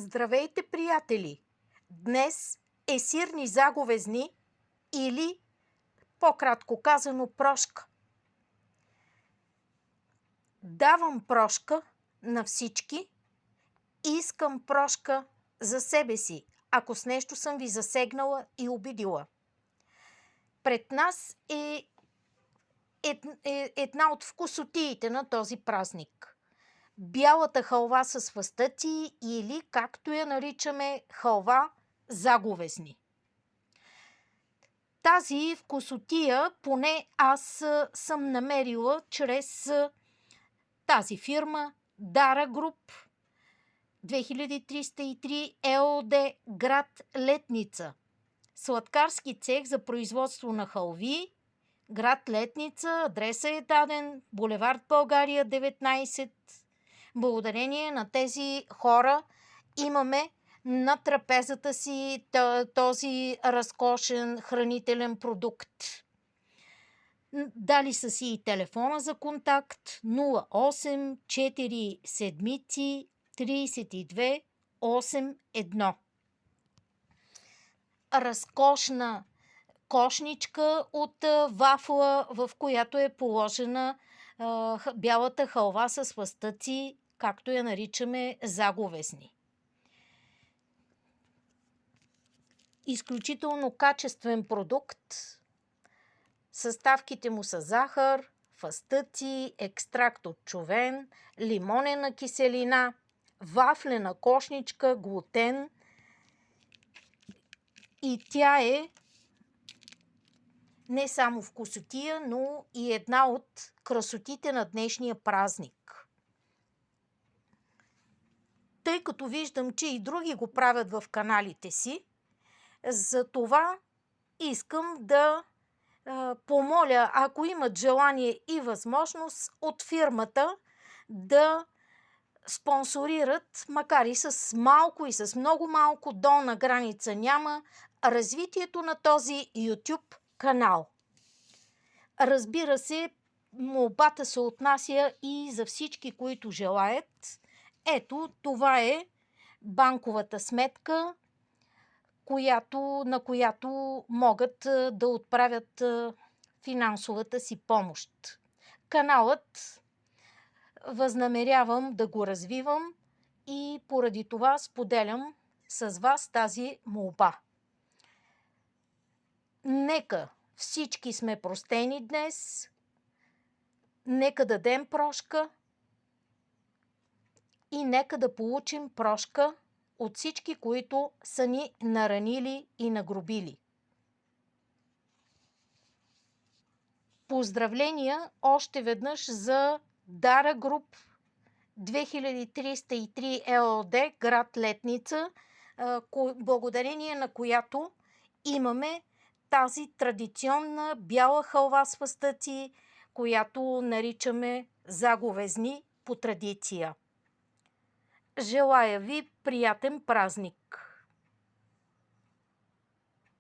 Здравейте, приятели! Днес е сирни заговезни или, по-кратко казано, прошка. Давам прошка на всички и искам прошка за себе си, ако с нещо съм ви засегнала и обидила. Пред нас е една от вкусотиите на този празник. Бялата халва с фъстъци или, както я наричаме, халва заговезни. Тази вкусотия поне аз съм намерила чрез тази фирма Dara Group 2303 ЕООД, град Летница. Сладкарски цех за производство на халви, град Летница, адреса е даден, булевард България 19. Благодарение на тези хора имаме на трапезата си този разкошен хранителен продукт. Дали са си и телефона за контакт 08 47 32 81. Разкошна кошничка от вафла, в която е положена бялата халва с фъстъци, както я наричаме, заговезни. Изключително качествен продукт. Съставките му са захар, фъстъци, екстракт от човен, лимонена киселина, вафлена кошничка, глутен. И тя е не само вкусотия, но и една от красотите на днешния празник. Тъй като виждам, че и други го правят в каналите си, затова искам да помоля, ако имат желание и възможност, от фирмата да спонсорират, макар и с малко и с много малко, долна граница няма, развитието на този YouTube канал. Разбира се, молбата се отнася и за всички, които желаят. Ето, това е банковата сметка, на която могат да отправят финансовата си помощ. Каналът възнамерявам да го развивам и поради това споделям с вас тази молба. Нека всички сме простени днес, нека дадем прошка и нека да получим прошка от всички, които са ни наранили и нагрубили. Поздравления още веднъж за Dara Group 2303 ЕООД, град Летница, благодарение на която имаме тази традиционна бяла халва с фъстъци, която наричаме заговезни по традиция. Желая ви приятен празник!